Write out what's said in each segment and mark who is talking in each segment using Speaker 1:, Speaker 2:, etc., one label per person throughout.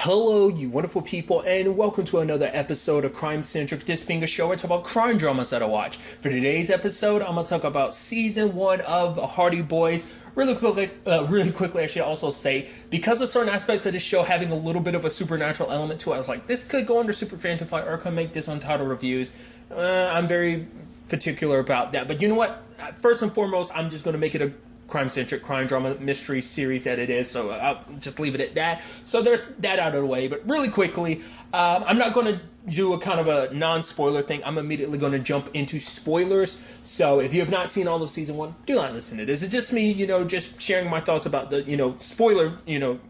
Speaker 1: Hello, you wonderful people, and welcome to another episode of Crime Centric. This being a show where I talk about crime dramas that I watch. For today's episode, I'm going to talk about season 1 of Hardy Boys. Really quickly, I should also state, because of certain aspects of this show having a little bit of a supernatural element to it, I was like, this could go under Super Fantify or can make this Untitled Reviews. I'm very particular about that. But you know what? First and foremost, I'm just going to make it a crime-centric crime drama mystery series that it is, so I'll just leave it at that. So there's that out of the way. But really quickly, I'm not going to do a kind of a non-spoiler thing. I'm immediately going to jump into spoilers. So if you have not seen all of season 1, do not listen to this. It's just me, just sharing my thoughts about the, spoiler,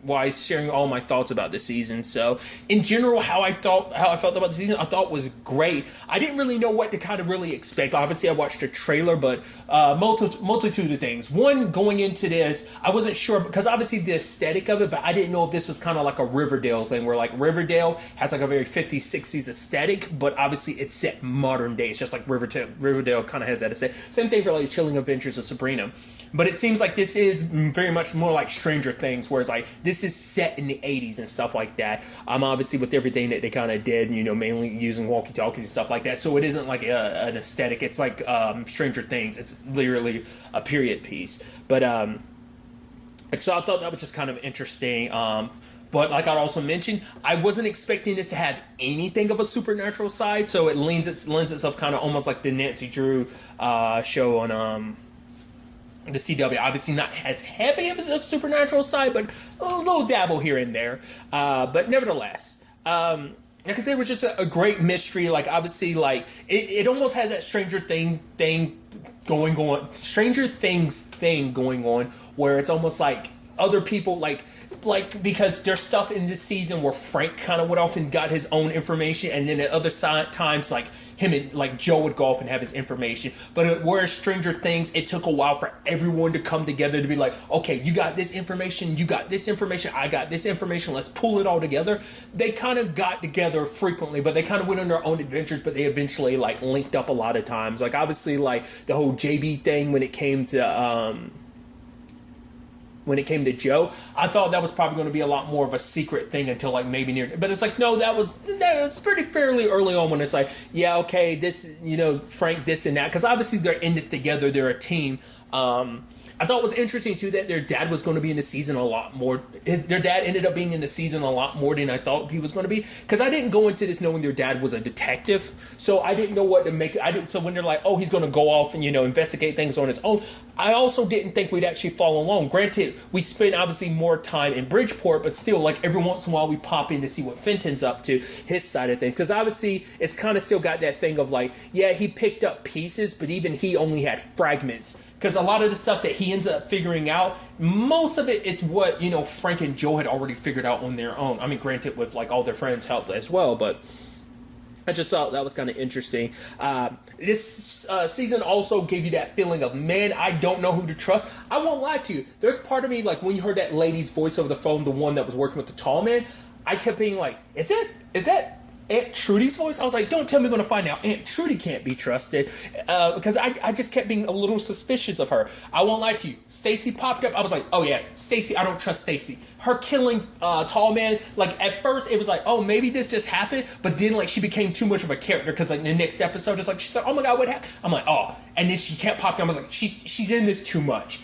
Speaker 1: wise, sharing all my thoughts about the season. So in general, how I felt about the season, I thought was great. I didn't really know what to kind of really expect. Obviously, I watched the trailer, but multitude of things. One, going into this, I wasn't sure because obviously the aesthetic of it, but I didn't know if this was kind of like a Riverdale thing where like Riverdale has like a very 50s, 60s aesthetic, but obviously it's set modern day. It's just like Riverdale kind of has that aesthetic. Same thing for like Chilling Adventures of Sabrina. But it seems like this is very much more like Stranger Things, where it's like this is set in the 80s and stuff like that. Obviously with everything that they kind of did, mainly using walkie-talkies and stuff like that. So it isn't like an aesthetic. It's like Stranger Things. It's literally a period piece. But so I thought that was just kind of interesting. But like I also mentioned, I wasn't expecting this to have anything of a supernatural side, so it lends itself kind of almost like the Nancy Drew show on the CW. Obviously not as heavy of a supernatural side, but a little dabble here and there. But nevertheless, because it was just a great mystery. Like obviously, like it almost has that Stranger Things thing going on, where it's almost like other people like because there's stuff in this season where Frank kind of went off and got his own information, and then at other times like him and like Joe would go off and have his information. But whereas Stranger Things, it took a while for everyone to come together to be like, okay, you got this information, I got this information, let's pull it all together. They kind of got together frequently, but they kind of went on their own adventures, but they eventually like linked up a lot of times. Like obviously like the whole JB thing when it came to Joe, I thought that was probably going to be a lot more of a secret thing until like maybe near, but it's like, no, that was pretty fairly early on when it's like, yeah, okay, this, Frank, this and that, because obviously they're in this together, they're a team. I thought it was interesting too that their dad was going to be in the season a lot more. Their dad ended up being in the season a lot more than I thought he was going to be, because I didn't go into this knowing their dad was a detective, so I didn't know what to make. So when they're like, oh, he's going to go off and investigate things on his own, I also didn't think we'd actually follow along. Granted, we spent obviously more time in Bridgeport, but still, like every once in a while we pop in to see what Fenton's up to, his side of things, because obviously it's kind of still got that thing of like, yeah, he picked up pieces, but even he only had fragments. Because a lot of the stuff that he ends up figuring out, most of it is what, Frank and Joe had already figured out on their own. I mean, granted, with like all their friends' help as well, but I just thought that was kind of interesting. This season also gave you that feeling of, man, I don't know who to trust. I won't lie to you. There's part of me, like when you heard that lady's voice over the phone, the one that was working with the tall man, I kept being like, is that Aunt Trudy's voice? I was like, don't tell me we're going to find out Aunt Trudy can't be trusted, because I just kept being a little suspicious of her. I won't lie to you. Stacy popped up. I was like, oh yeah, Stacy, I don't trust Stacy. Her killing Tall Man, like at first it was like, oh, maybe this just happened, but then like she became too much of a character, because like in the next episode it's like she's like, oh my god, what happened? I'm like, oh, and then she kept popping up. I was like, she's in this too much,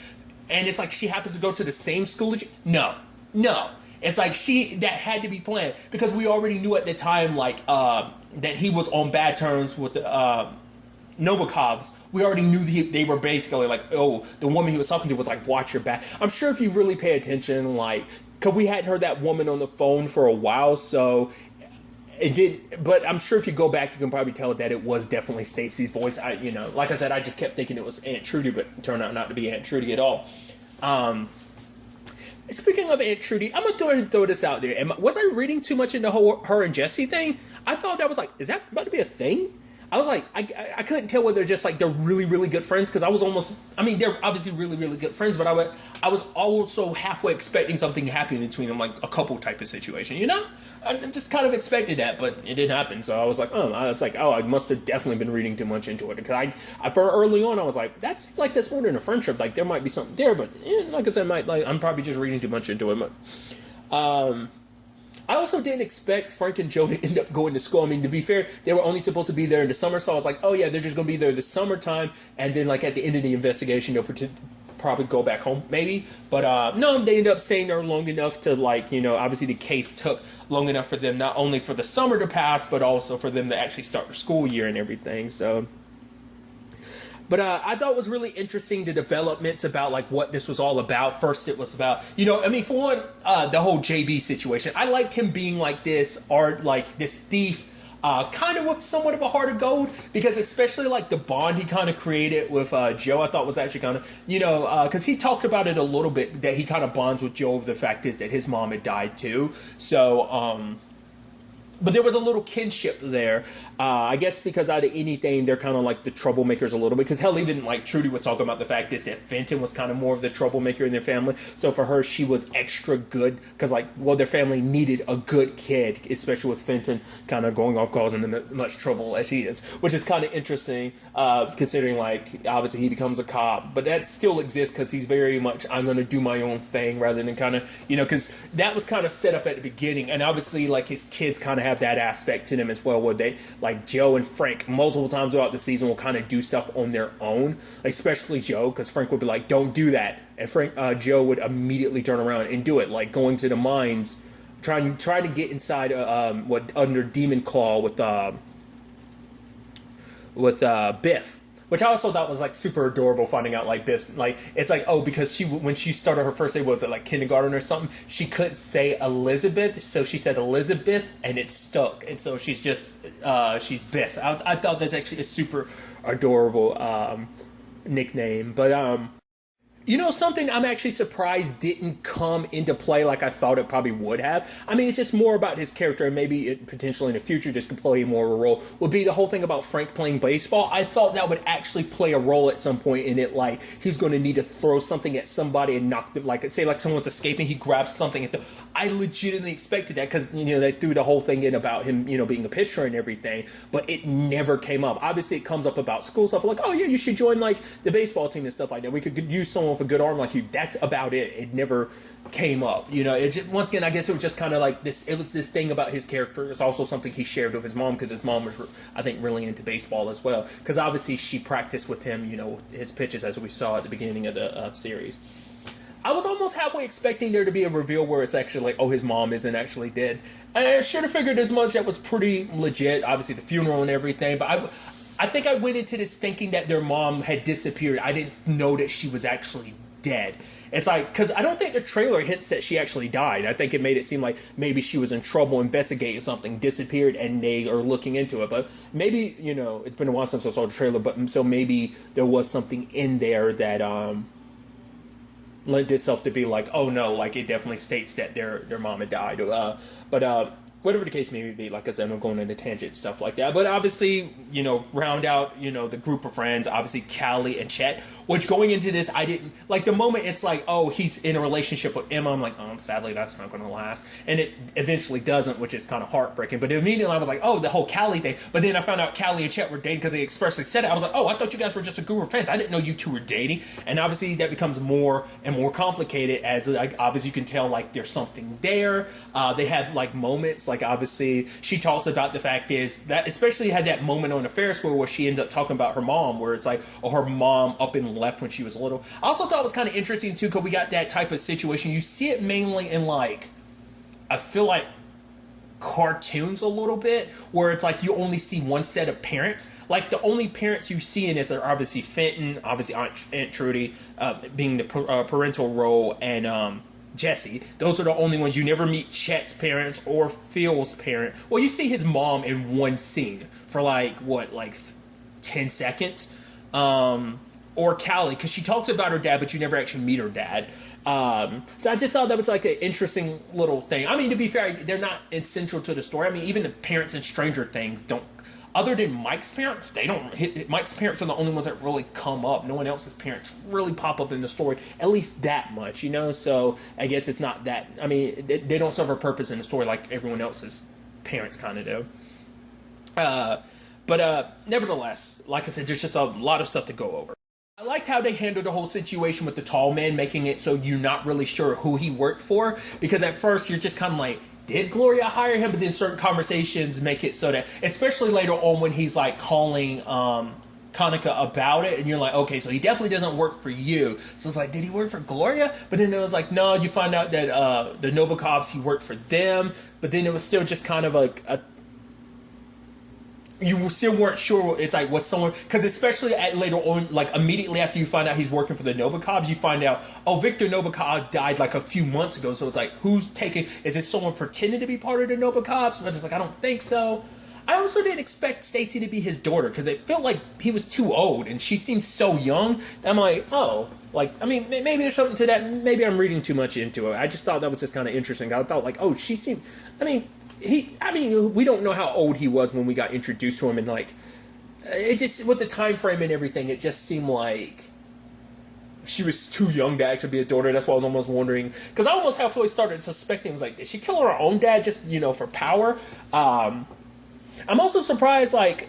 Speaker 1: and it's like she happens to go to the same school as you. No. It's like that had to be planned, because we already knew at the time like that he was on bad terms with the Novikovs. We already knew they were basically like, oh, the woman he was talking to was like, watch your back. I'm sure if you really pay attention, like, because we hadn't heard that woman on the phone for a while, so it did. But I'm sure if you go back, you can probably tell that it was definitely Stacy's voice. Like I said, I just kept thinking it was Aunt Trudy, but it turned out not to be Aunt Trudy at all. Speaking of Aunt Trudy, I'm going to throw this out there. Was I reading too much into her and Jesse thing? I thought that was like, is that about to be a thing? I was like, I couldn't tell whether just like they're really, really good friends, because I was almost, I mean, they're obviously really, really good friends, but I was also halfway expecting something to happen between them, like a couple type of situation, I just kind of expected that, but it didn't happen. So I was like, I must have definitely been reading too much into it, because I for early on I was like, that's like that's more than a friendship. Like there might be something there, but like I said, I'm probably just reading too much into it. But, I also didn't expect Frank and Joe to end up going to school. I mean, to be fair, they were only supposed to be there in the summer, so I was like, oh yeah, they're just going to be there the summertime, and then like at the end of the investigation, they'll probably go back home, maybe. But no, they ended up staying there long enough to like, obviously the case took long enough for them, not only for the summer to pass, but also for them to actually start the school year and everything. So. But I thought it was really interesting the developments about like what this was all about. First, it was about for one, the whole JB situation. I liked him being like this this thief, kind of with somewhat of a heart of gold, because especially like the bond he kind of created with Joe, I thought was actually kind of because he talked about it a little bit, that he kind of bonds with Joe over the fact is that his mom had died too. So. But there was a little kinship there. I guess because out of anything, they're kind of like the troublemakers a little bit. Because hell, even like Trudy was talking about the fact is that Fenton was kind of more of the troublemaker in their family. So for her, she was extra good because their family needed a good kid, especially with Fenton kind of going off causing them as much trouble as he is, which is kind of interesting considering like obviously he becomes a cop, but that still exists because he's very much I'm going to do my own thing rather than kind of because that was kind of set up at the beginning, and obviously like his kids kind of have that aspect to them as well, where they like Joe and Frank multiple times throughout the season will kind of do stuff on their own, especially Joe, because Frank would be like, don't do that, and Joe would immediately turn around and do it, like going to the mines, trying to get inside under Demon Claw with Biff. Which I also thought was like super adorable, finding out like Biff's like it's like, oh, because when she started her first day, was it like kindergarten or something, she couldn't say Elizabeth, so she said Elizabeth and it stuck, and so she's just she's Biff. I thought that's actually a super adorable nickname. But something I'm actually surprised didn't come into play like I thought it probably would have. I mean, it's just more about his character, and maybe it potentially in the future just could play more of a role, would be the whole thing about Frank playing baseball. I thought that would actually play a role at some point in it, like he's going to need to throw something at somebody and knock them, like say like someone's escaping, he grabs something at them. I legitimately expected that because, they threw the whole thing in about him, being a pitcher and everything, but it never came up. Obviously, it comes up about school stuff, like, oh yeah, you should join like the baseball team and stuff like that. We could use someone with a good arm like you. That's about it. It never came up. It just, once again, I guess it was just kind of like this. It was this thing about his character. It's also something he shared with his mom because his mom was, I think, really into baseball as well. Because obviously she practiced with him, his pitches as we saw at the beginning of the series. I was almost halfway expecting there to be a reveal where it's actually like, oh, his mom isn't actually dead. I should have figured as much. That was pretty legit. Obviously, the funeral and everything. But I think I went into this thinking that their mom had disappeared. I didn't know that she was actually dead. It's like, because I don't think the trailer hints that she actually died. I think it made it seem like maybe she was in trouble investigating something, disappeared, and they are looking into it. But maybe, it's been a while since I saw the trailer, but so maybe there was something in there that lent itself to be like, oh no, like it definitely states that their mom had died. But whatever the case may be, like I said, I'm going into tangent, stuff like that. But obviously, round out, the group of friends, obviously Callie and Chet, which going into this, I didn't, like the moment it's like, oh, he's in a relationship with Emma, I'm like, oh, sadly, that's not going to last. And it eventually doesn't, which is kind of heartbreaking. But immediately I was like, oh, the whole Callie thing. But then I found out Callie and Chet were dating because they expressly said it. I was like, oh, I thought you guys were just a group of friends. I didn't know you two were dating. And obviously that becomes more and more complicated as, like, obviously you can tell, like, there's something there. They have, like, moments, like, obviously she talks about the fact is that, especially had that moment on the Ferris wheel where she ends up talking about her mom, where it's like, oh, her mom up and left when she was little. I also thought it was kind of interesting too, because we got that type of situation. You see it mainly in, like, I feel like cartoons a little bit, where it's like you only see one set of parents. Like the only parents you see in this are obviously Fenton, obviously Aunt Trudy, being the parental role, and Jesse. Those are the only ones. You never meet Chet's parents or Phil's parent. Well, you see his mom in one scene for like 10 seconds. Or Callie, because she talks about her dad, but you never actually meet her dad. So I just thought that was like an interesting little thing. I mean, to be fair, they're not central to the story. I mean, even the parents in Stranger Things don't, other than Mike's parents, they don't, Mike's parents are the only ones that really come up. No one else's parents really pop up in the story, at least that much, So I guess it's not that, I mean, they don't serve a purpose in the story like everyone else's parents kind of do. But nevertheless, like I said, there's just a lot of stuff to go over. I liked how they handled the whole situation with the tall man, making it so you're not really sure who he worked for, because at first you're just kind of like, did Gloria hire him? But then certain conversations make it so that, especially later on when he's like calling Kanika about it, and you're like, okay, so he definitely doesn't work for you. So it's like, did he work for Gloria? But then it was like, no, you find out that the Novikovs, he worked for them. But then it was still just kind of like you still weren't sure. It's like, was someone, because especially later on, like immediately after you find out he's working for the Novikovs, you find out, oh, Victor Novikov died like a few months ago. So it's like, who's taking, is it someone pretending to be part of the Novikovs? But it's like, I don't think so. I also didn't expect Stacy to be his daughter, because it felt like he was too old and she seems so young. I'm like, oh, like, I mean, maybe there's something to that. Maybe I'm reading too much into it. I just thought that was just kind of interesting. I thought like, oh, she seemed, we don't know how old he was when we got introduced to him, and like, it just, with the time frame and everything, it just seemed like she was too young to actually be his daughter. That's why I was almost wondering, because I almost halfway started suspecting, was like, did she kill her own dad just, for power? I'm also surprised, like,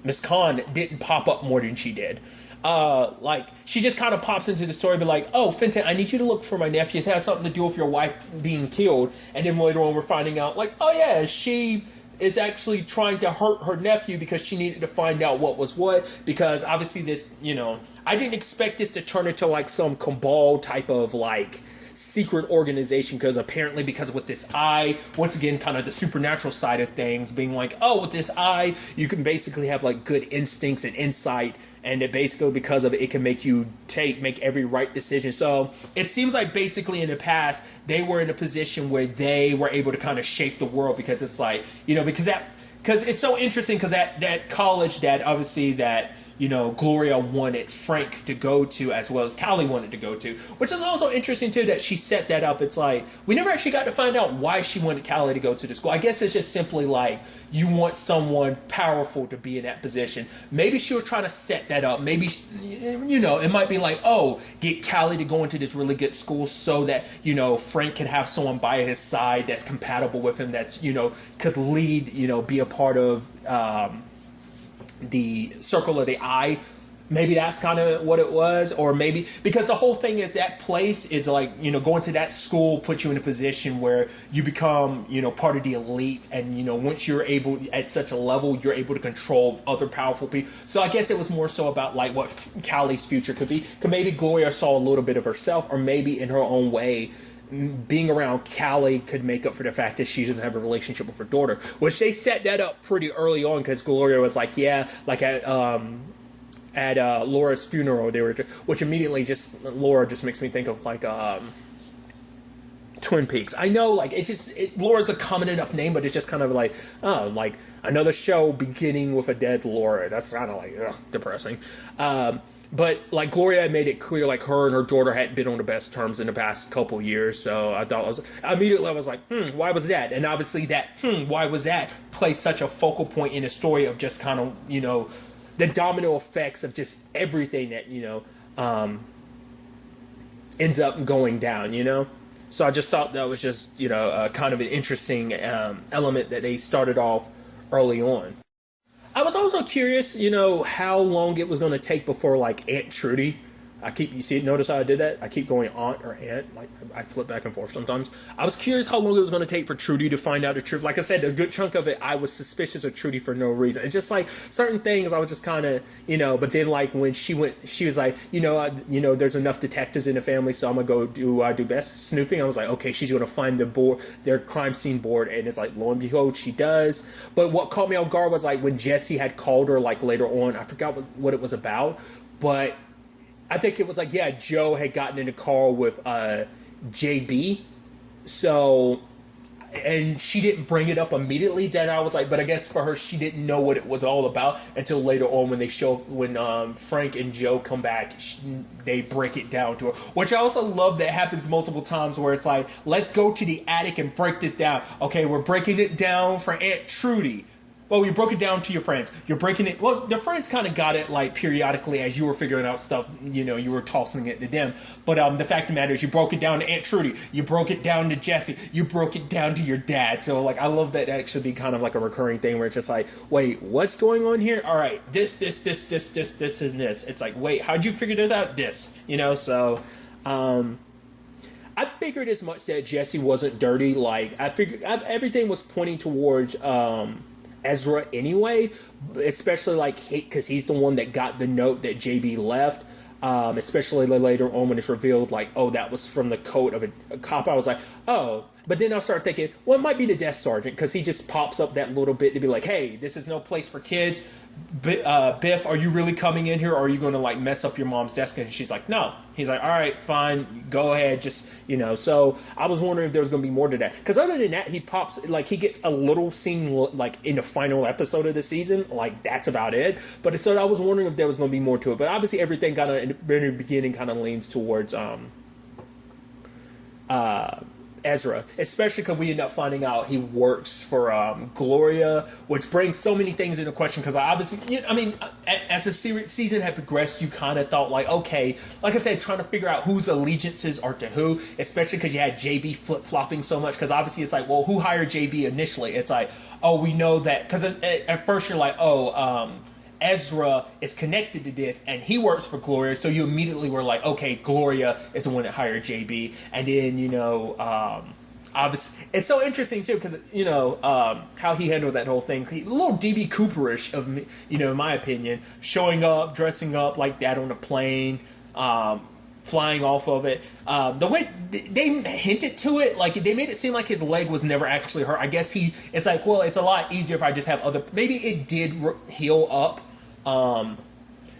Speaker 1: Miss Khan didn't pop up more than she did. Like, she just kind of pops into the story, but like, oh, Fenton, I need you to look for my nephew. It has something to do with your wife being killed. And then later on, we're finding out, like, oh yeah, she is actually trying to hurt her nephew because she needed to find out what was what. Because obviously this, I didn't expect this to turn into like some cabal type of like secret organization, because apparently, because with this eye, once again, kind of the supernatural side of things, being like, oh, with this eye you can basically have like good instincts and insight, and it basically, because of it, it can make you make every right decision. So it seems like basically in the past they were in a position where they were able to kind of shape the world, because it's like, because it's so interesting, because that college that obviously that Gloria wanted Frank to go to, as well as Callie wanted to go to, which is also interesting too, that she set that up. It's like, we never actually got to find out why she wanted Callie to go to the school. I guess it's just simply like, you want someone powerful to be in that position. Maybe she was trying to set that up. Maybe, it might be like, oh, get Callie to go into this really good school so that, Frank can have someone by his side that's compatible with him, that's, could lead, be a part of, the circle of the eye. Maybe that's kind of what it was. Or maybe because the whole thing is that place, it's like, going to that school puts you in a position where you become, part of the elite, and once you're able at such a level, you're able to control other powerful people. So I guess it was more so about like what Callie's future could be, because maybe Gloria saw a little bit of herself, or maybe in her own way being around Callie could make up for the fact that she doesn't have a relationship with her daughter, which they set that up pretty early on, because Gloria was like, yeah, like at Laura's funeral, they were, which immediately just, Laura just makes me think of like Twin Peaks. I know, like, Laura's a common enough name, but it's just kind of like, oh, like another show beginning with a dead Laura. That's kind of like, depressing. But like Gloria had made it clear, like her and her daughter hadn't been on the best terms in the past couple years. So I thought immediately I was like, why was that? And obviously that, why was that, plays such a focal point in the story of just kind of, the domino effects of just everything that, ends up going down, So I just thought that was just, kind of an interesting element that they started off early on. I was also curious, how long it was going to take before, like, Aunt Trudy. Notice how I did that? I keep going aunt or aunt. Like, I flip back and forth sometimes. I was curious how long it was going to take for Trudy to find out the truth. Like I said, a good chunk of it, I was suspicious of Trudy for no reason. It's just like certain things I was just kind of, but then like when she was like, there's enough detectives in the family, so I'm going to go do best snooping. I was like, okay, she's going to find their crime scene board. And it's like, lo and behold, she does. But what caught me off guard was like when Jesse had called her like later on. I forgot what it was about, but I think it was like, yeah, Joe had gotten in a car with JB. So, and she didn't bring it up immediately. Then I was like, but I guess for her, she didn't know what it was all about until later on when Frank and Joe come back, they break it down to her. Which I also love that happens multiple times where it's like, let's go to the attic and break this down. Okay, we're breaking it down for Aunt Trudy. Well, you broke it down to your friends. You're breaking it. Well, the friends kind of got it like periodically as you were figuring out stuff. You were tossing it to them. But the fact of the matter is, you broke it down to Aunt Trudy. You broke it down to Jesse. You broke it down to your dad. So like, I love that actually be kind of like a recurring thing where it's just like, wait, what's going on here? All right, this, and this. It's like, wait, how'd you figure this out? This, So, I figured as much that Jesse wasn't dirty. Like I figured everything was pointing towards Ezra anyway, especially like because he's the one that got the note that JB left. Especially later on when it's revealed, like, oh, that was from the coat of a cop. I was like, oh. But then I started thinking, well, it might be the desk sergeant because he just pops up that little bit to be like, hey, this is no place for kids. Biff, are you really coming in here, or are you going to like mess up your mom's desk? And she's like, no. He's like, all right, fine, go ahead, just, you know. So I was wondering if there was going to be more to that, because other than that, he pops, like, he gets a little scene like in the final episode of the season, like that's about it. But so I was wondering if there was going to be more to it. But obviously everything kind of in the beginning kind of leans towards Ezra, especially because we end up finding out he works for Gloria, which brings so many things into question. Because obviously, I mean, as the season had progressed, you kind of thought like, okay, like I said, trying to figure out whose allegiances are to who, especially because you had JB flip-flopping so much. Because obviously it's like, well, who hired JB initially? It's like, oh, we know that, because at first you're like, oh, Ezra is connected to this and he works for Gloria, so you immediately were like, okay, Gloria is the one that hired JB. And then, you know, obviously it's so interesting too, because, you know, how he handled that whole thing, a little DB Cooperish of me, you know, in my opinion, showing up, dressing up like that on a plane, flying off of it. The way they hinted to it, like they made it seem like his leg was never actually hurt. I guess it's like, well, it's a lot easier if I just have maybe it did heal up.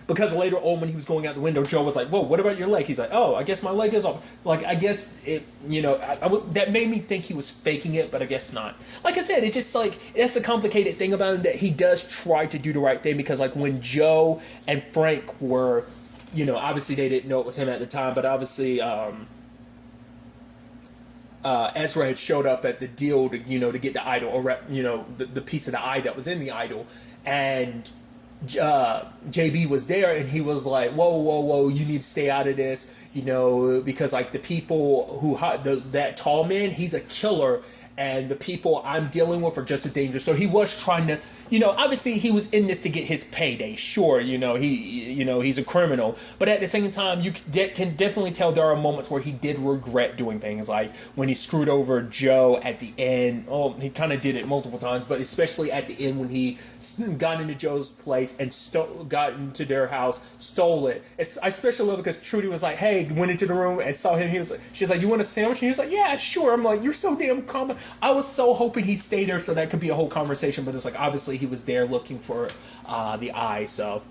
Speaker 1: Because later on when he was going out the window, Joe was like, whoa, what about your leg? He's like, oh, I guess my leg is off. Like, I guess it, you know, that made me think he was faking it, but I guess not. Like I said, it just like, that's a complicated thing about him, that he does try to do the right thing, because like when Joe and Frank were, you know, obviously they didn't know it was him at the time, but obviously Ezra had showed up at the deal to, you know, to get the idol, or, you know, the piece of the eye that was in the idol, and JB was there, and he was like, whoa, you need to stay out of this, you know, because like the people who that tall man, he's a killer, and the people I'm dealing with are just as dangerous. So he was trying to, you know, obviously he was in this to get his payday. Sure, you know, he's a criminal, but at the same time, you can definitely tell there are moments where he did regret doing things, like when he screwed over Joe at the end. Oh, he kind of did it multiple times, but especially at the end when he got into Joe's place and got into their house, stole it. I especially love it because Trudy was like, hey, went into the room and saw him. She's like, you want a sandwich? And he was like, yeah, sure. I'm like, you're so damn calm. I was so hoping he'd stay there so that could be a whole conversation, but it's like, obviously he was there looking for the eye. So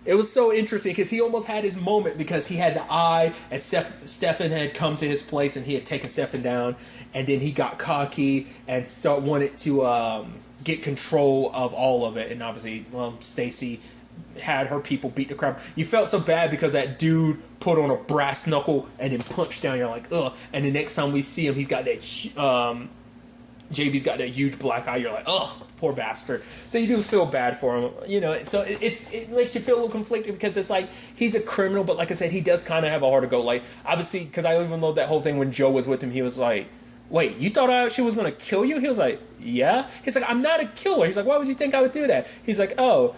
Speaker 1: it was so interesting because he almost had his moment, because he had the eye and Stefan had come to his place and he had taken Stefan down, and then he got cocky and wanted to get control of all of it. And obviously, Stacy had her people beat the crap. You felt so bad because that dude put on a brass knuckle and then punched down. You're like, ugh. And the next time we see him, he's got that JB's got that huge black eye. You're like, ugh, poor bastard. So you do feel bad for him, you know. So it makes you feel a little conflicted, because it's like he's a criminal, but like I said, he does kind of have a heart to go. Like, obviously, because I even know that whole thing when Joe was with him, he was like, wait, you thought she was going to kill you? He was like, yeah. He's like, I'm not a killer. He's like, why would you think I would do that? He's like, oh.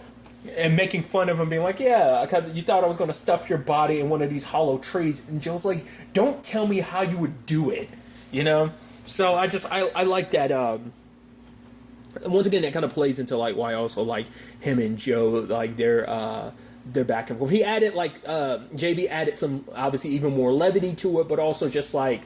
Speaker 1: And making fun of him, being like, yeah, you thought I was going to stuff your body in one of these hollow trees. And Joe's like, don't tell me how you would do it, you know? So I like that. Once again, that kind of plays into like why I also like him and Joe, like they're back and forth. He added like JB added some, obviously, even more levity to it, but also just like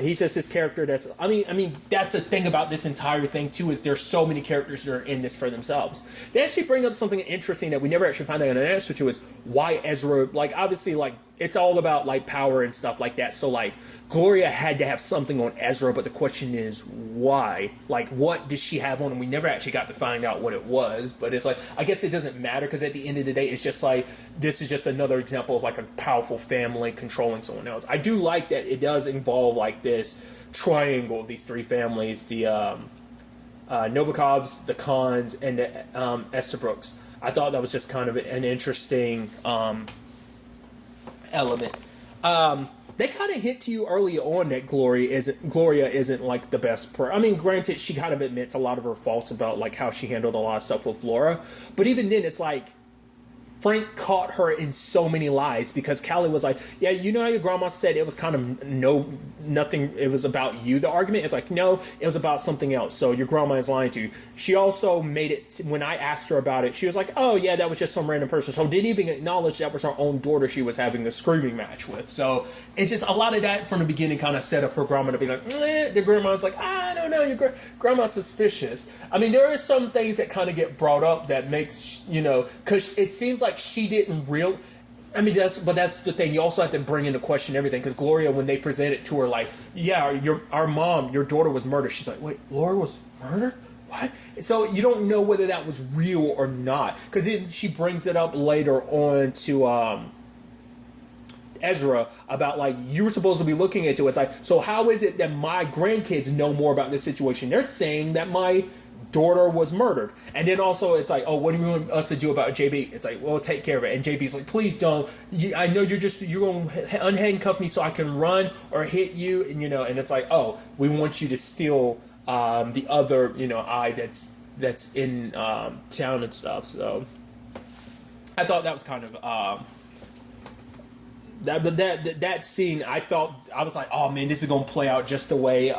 Speaker 1: he's just this character that's, I mean that's the thing about this entire thing too, is there's so many characters that are in this for themselves. They actually bring up something interesting that we never actually find out an answer to, is why Ezra, like, obviously, like, it's all about like power and stuff like that. So like Gloria had to have something on Ezra, but the question is why? Like, what did she have on him? We never actually got to find out what it was, but it's like, I guess it doesn't matter, because at the end of the day, it's just like, this is just another example of like a powerful family controlling someone else. I do like that it does involve like this triangle of these three families, the Novikovs, the Khans, and the Estabrooks. I thought that was just kind of an interesting element. They kind of hint to you early on that Gloria isn't like the best I mean, granted, she kind of admits a lot of her faults about like how she handled a lot of stuff with Laura, but even then, it's like, Frank caught her in so many lies because Callie was like, yeah, you know how your grandma said it was kind of nothing, it was about you, the argument? It's like, no, it was about something else. So your grandma is lying to you. She also made it, when I asked her about it, she was like, oh yeah, that was just some random person. So didn't even acknowledge that was her own daughter she was having a screaming match with. So it's just a lot of that from the beginning kind of set up her grandma to be like, the grandma's like, I don't know, your grandma's suspicious. I mean, there are some things that kind of get brought up that makes, because it seems like she didn't that's the thing. You also have to bring into question everything, because Gloria, when they present it to her, like, yeah, your daughter was murdered. She's like, wait, Laura was murdered? What? So you don't know whether that was real or not, because she brings it up later on to Ezra about, like, you were supposed to be looking into it. It's like, so how is it that my grandkids know more about this situation? They're saying that my daughter was murdered. And then also it's like, oh, what do you want us to do about JB? It's like, well, take care of it. And JB's like, please don't. I know you're going to unhandcuff me so I can run or hit you. And, and it's like, oh, we want you to steal the other, eye that's in town and stuff. So I thought that was kind of that scene. I was like, oh man, this is going to play out just the way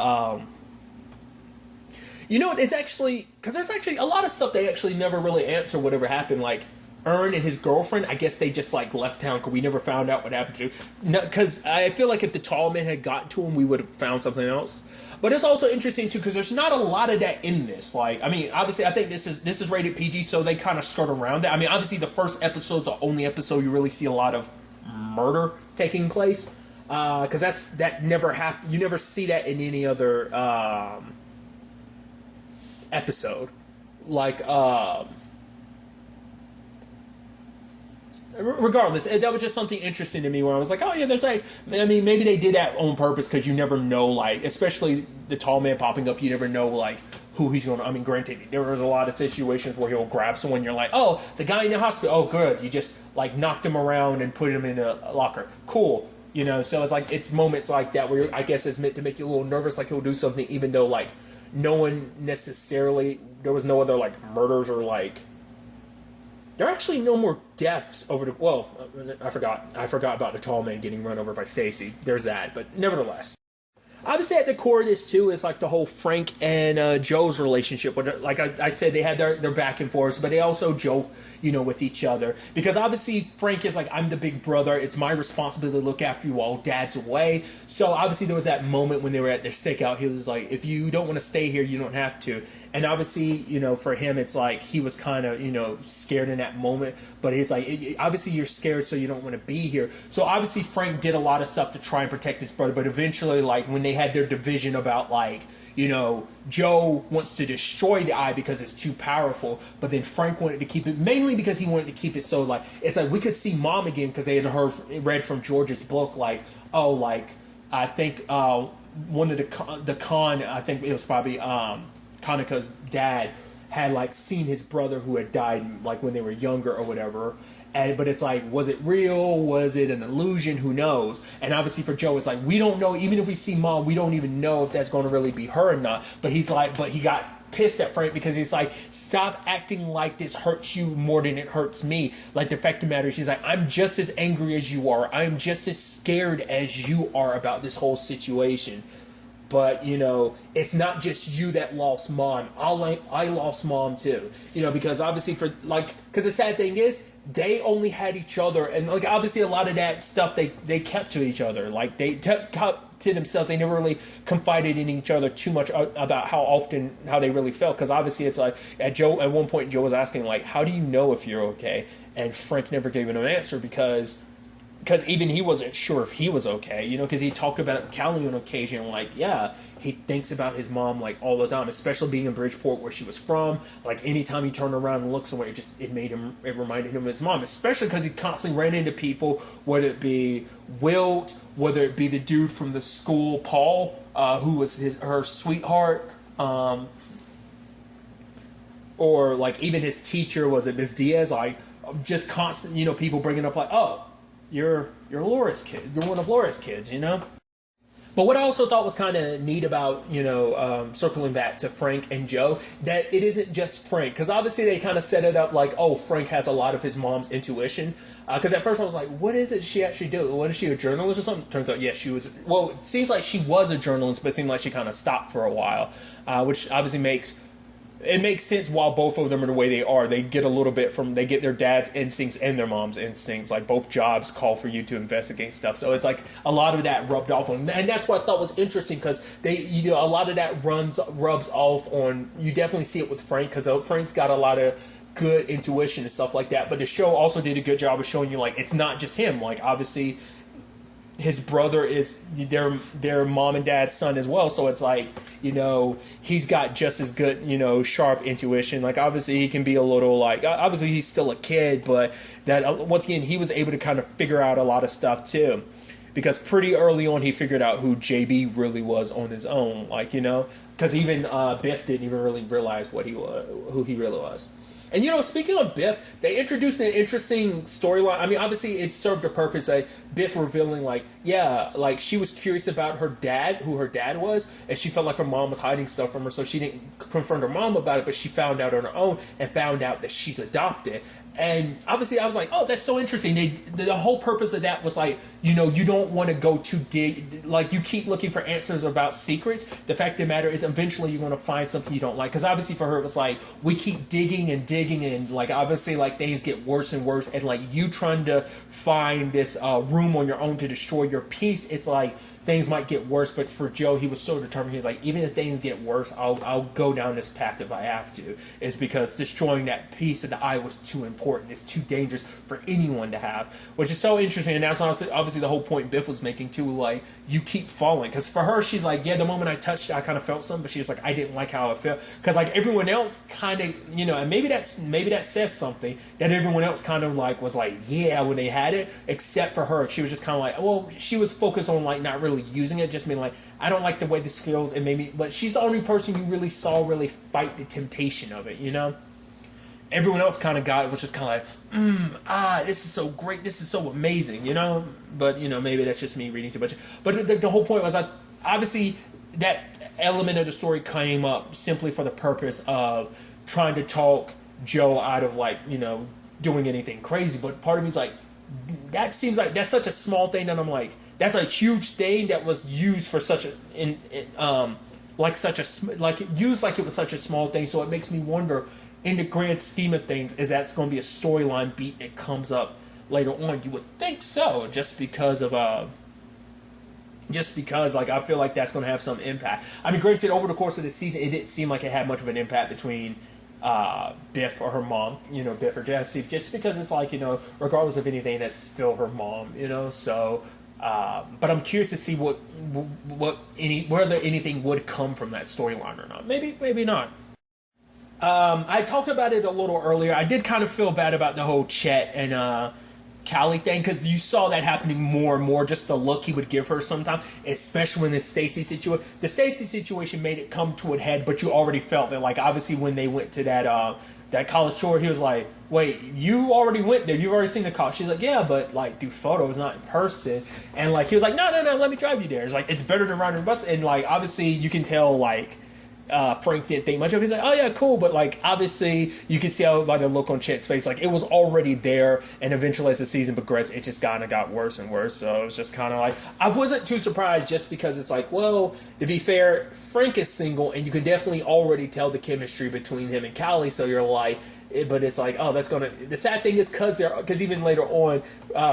Speaker 1: it's actually, because there's actually a lot of stuff they actually never really answer whatever happened. Like, Ern and his girlfriend, I guess they just, like, left town because we never found out what happened to. Because I feel like if the tall man had gotten to him, we would have found something else. But it's also interesting, too, because there's not a lot of that in this. Like, I mean, obviously, I think this is rated PG, so they kind of skirt around that. I mean, obviously, the first episode's the only episode you really see a lot of murder taking place. Because that never happened. You never see that in any other episode. Like, regardless, that was just something interesting to me where I was like, oh yeah, there's like, I mean, maybe they did that on purpose because you never know, like, especially the tall man popping up, you never know, like, who he's going to, I mean, granted, there was a lot of situations where he'll grab someone, you're like, oh, the guy in the hospital, oh good, you just, like, knocked him around and put him in a locker, cool, so it's like, it's moments like that where I guess it's meant to make you a little nervous, like he'll do something even though, like, no one necessarily, there was no other, like, murders or, like, there are actually no more deaths over the, well, I forgot about the tall man getting run over by Stacy. There's that, but nevertheless. Obviously, at the core of this, too, is, like, the whole Frank and Joe's relationship. Which, like I said, they had their back and forth, but they also joke, with each other. Because, obviously, Frank is like, I'm the big brother. It's my responsibility to look after you while Dad's away. So, obviously, there was that moment when they were at their stakeout. He was like, if you don't want to stay here, you don't have to. And, obviously, for him, it's like he was kind of, scared in that moment. But it's like, obviously, you're scared, so you don't want to be here. So, obviously, Frank did a lot of stuff to try and protect his brother. But eventually, like, when they had their division about, like, Joe wants to destroy the eye because it's too powerful, but then Frank wanted to keep it, mainly because he wanted to keep it so, like, it's like we could see Mom again, because they had read from George's book, like, oh, like, I think one of the Khan, I think it was probably Kaneka's dad, had, like, seen his brother who had died, like, when they were younger or whatever. But it's like, was it real? Was it an illusion? Who knows? And obviously for Joe, it's like, we don't know. Even if we see Mom, we don't even know if that's going to really be her or not. But he's like, but he got pissed at Frank because he's like, stop acting like this hurts you more than it hurts me. Like, the fact of the matter is, he's like, I'm just as angry as you are. I'm just as scared as you are about this whole situation. But, it's not just you that lost Mom. I lost Mom too. Because obviously because the sad thing is, they only had each other. And, like, obviously a lot of that stuff they kept to each other. Like, they kept to themselves. They never really confided in each other too much about how they really felt. Because obviously it's like, at one point, Joe was asking, like, how do you know if you're okay? And Frank never gave him an answer because even he wasn't sure if he was okay, because he talked about Callie on occasion, like, yeah, he thinks about his mom, like, all the time, especially being in Bridgeport where she was from. Like, anytime he turned around and looked somewhere, it reminded him of his mom, especially because he constantly ran into people, whether it be Wilt, whether it be the dude from the school, Paul, who was her sweetheart, or, like, even his teacher, was it Miss Diaz, like, just constant, people bringing up, like, oh, you're Laura's kid. You're one of Laura's kids, But what I also thought was kind of neat about, circling back to Frank and Joe, that it isn't just Frank. Because obviously they kind of set it up like, oh, Frank has a lot of his mom's intuition. Because at first I was like, what is it she actually do? What is she, a journalist or something? Turns out, yes, she was. Well, it seems like she was a journalist, but it seemed like she kind of stopped for a while. Which obviously makes sense while both of them are the way they are. They get a little bit they get their dad's instincts and their mom's instincts. Like, both jobs call for you to investigate stuff. So it's like a lot of that rubbed off on them. And that's what I thought was interesting, because a lot of that rubs off on, you definitely see it with Frank, because Frank's got a lot of good intuition and stuff like that. But the show also did a good job of showing you, like, it's not just him. Like, obviously his brother is their mom and dad's son as well, so it's like, he's got just as good, sharp intuition. Like, obviously he can be a little, like, obviously he's still a kid, but that, once again, he was able to kind of figure out a lot of stuff too, because pretty early on he figured out who JB really was on his own, like, because even Biff didn't even really realize who he really was. And, speaking of Biff, they introduced an interesting storyline. I mean, obviously, it served a purpose. Biff revealing, she was curious about her dad, who her dad was, and she felt like her mom was hiding stuff from her, so she didn't confront her mom about it, but she found out on her own and found out that she's adopted. And obviously, I was like, oh, that's so interesting. The whole purpose of that was like, you don't want to go too like, you keep looking for answers about secrets. The fact of the matter is, eventually you're going to find something you don't like. Because obviously for her, it was like, we keep digging and like, obviously, like, things get worse and worse. And like, you trying to find this room on your own to destroy your peace, it's like, things might get worse. But for Joe, he was so determined. He was like, even if things get worse, I'll go down this path if I have to. It's because destroying that piece of the eye was too important. It's too dangerous for anyone to have, which is so interesting. And that's obviously the whole point Biff was making too. Like, you keep falling, because for her, she's like, yeah, the moment I touched it, I kind of felt something, but she's like, I didn't like how it felt, because like everyone else kind of, and maybe that says something, that everyone else kind of like was like, yeah, when they had it, except for her. She was just kind of like, well, she was focused on like not really using it, just being like, I don't like the way this feels. It made me, but she's the only person you really saw really fight the temptation of it, Everyone else kind of got it, was just kind of like, this is so great, this is so amazing, But, maybe that's just me reading too much. But the whole point was, obviously, that element of the story came up simply for the purpose of trying to talk Joe out of, like, doing anything crazy. But part of me's like, that seems like that's such a small thing that I'm like, that's a huge thing that was used for such used like it was such a small thing. So it makes me wonder, in the grand scheme of things, is that's going to be a storyline beat that comes up later on? You would think so, just because like, I feel like that's going to have some impact. I mean, granted, over the course of the season, it didn't seem like it had much of an impact between Biff or her mom, Biff or Jessie, just because it's like, regardless of anything, that's still her mom, so, but I'm curious to see whether anything would come from that storyline or not. Maybe not. I talked about it a little earlier. I did kind of feel bad about the whole Chet and Callie thing, because you saw that happening more and more, just the look he would give her sometimes, especially when the Stacy situation made it come to a head, but you already felt that, like, obviously when they went to that college tour, he was like, wait, you already went there, you've already seen the college. She's like, yeah, but like through photos, not in person. And like, he was like, no, let me drive you there. It's like, it's better than riding a bus. And like, obviously you can tell, like, Frank didn't think much of it. He's like, oh yeah, cool, but like, obviously you can see how, by the look on Chet's face, like, it was already there, and eventually as the season progressed, it just kind of got worse and worse. So it was just kind of like, I wasn't too surprised, just because it's like, well, to be fair, Frank is single, and you can definitely already tell the chemistry between him and Callie, so you're like, but it's like, oh, that's gonna. The sad thing is, because even later on,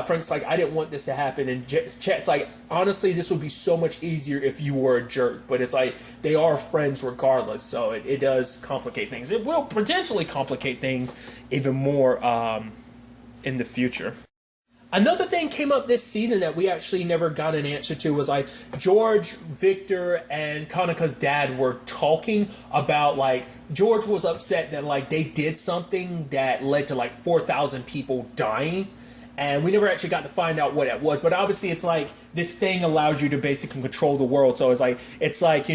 Speaker 1: Frank's like, I didn't want this to happen, and Chet's like, honestly, this would be so much easier if you were a jerk. But it's like, they are friends regardless, so it does complicate things. It will potentially complicate things even more in the future. Another thing came up this season that we actually never got an answer to was like George, Victor, and Kanaka's dad were talking about, like, George was upset that like they did something that led to like 4,000 people dying. and we never actually got to find out what it was. But obviously, it's like this thing allows you to basically control the world. So it's like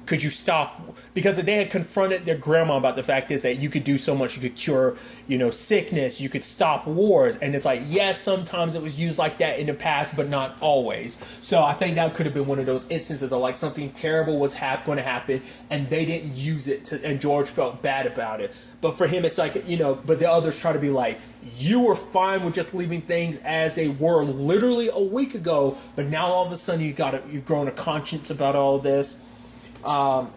Speaker 1: could you stop? Because they had confronted their grandma about the fact is that you could do so much. You could cure sickness. You could stop wars. And it's like, yes, sometimes it was used like that in the past, but not always. So I think that could have been one of those instances of like something terrible was going to happen, and they didn't use it, and George felt bad about it. But for him, it's like, but the others try to be like, you were fine with just leaving things as they were literally a week ago, but now all of a sudden you've grown a conscience about all this.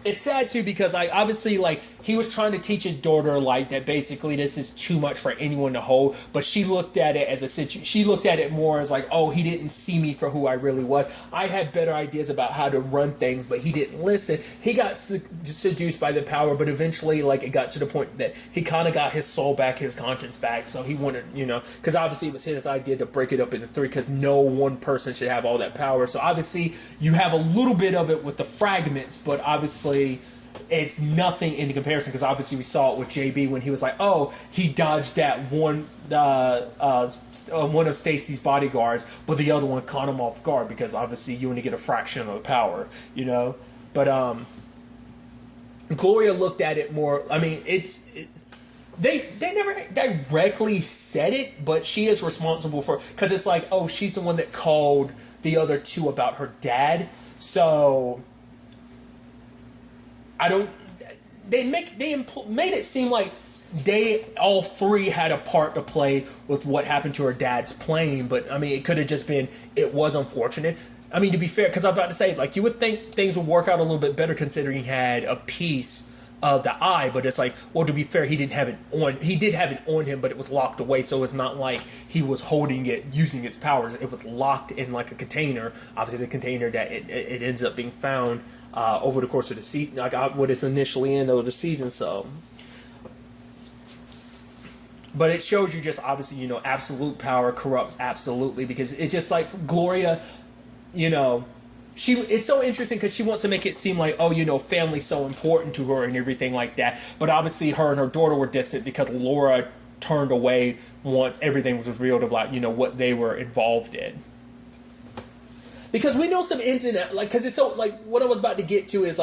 Speaker 1: It's sad too, because obviously he was trying to teach his daughter that basically this is too much for anyone to hold, but she looked at it as she looked at it more as like, oh, he didn't see me for who I really was. I had better ideas about how to run things, but he didn't listen. He got seduced by the power, but eventually it got to the point that he kind of got his soul back, his conscience back. So he wanted, because obviously it was his idea to break it up into three, because no one person should have all that power. So obviously you have a little bit of it with the fragments, but obviously it's nothing in comparison, because obviously we saw it with JB when he was like, oh, he dodged that one of Stacy's bodyguards, but the other one caught him off guard, because obviously you only get a fraction of the power, but Gloria looked at it more. I mean, they never directly said it, but she is responsible for, because it's like, oh, she's the one that called the other two about her dad. So they made it seem like they all three had a part to play with what happened to her dad's plane, but I mean, it could have just been, it was unfortunate. I mean, to be fair, because I'm about to say, you would think things would work out a little bit better considering he had a piece of the eye, but it's like, well, to be fair, he didn't have it on. He did have it on him, but it was locked away, so it's not like he was holding it, using its powers. It was locked in a container. Obviously, the container that it ends up being found over the course of the season, what it's initially in over the season. So, but it shows you just obviously, absolute power corrupts absolutely, because it's just like Gloria, it's so interesting because she wants to make it seem like, oh, family's so important to her and everything like that. But obviously her and her daughter were distant because Laura turned away once everything was revealed of what they were involved in. Because we know some ins and outs, because it's so, what I was about to get to is,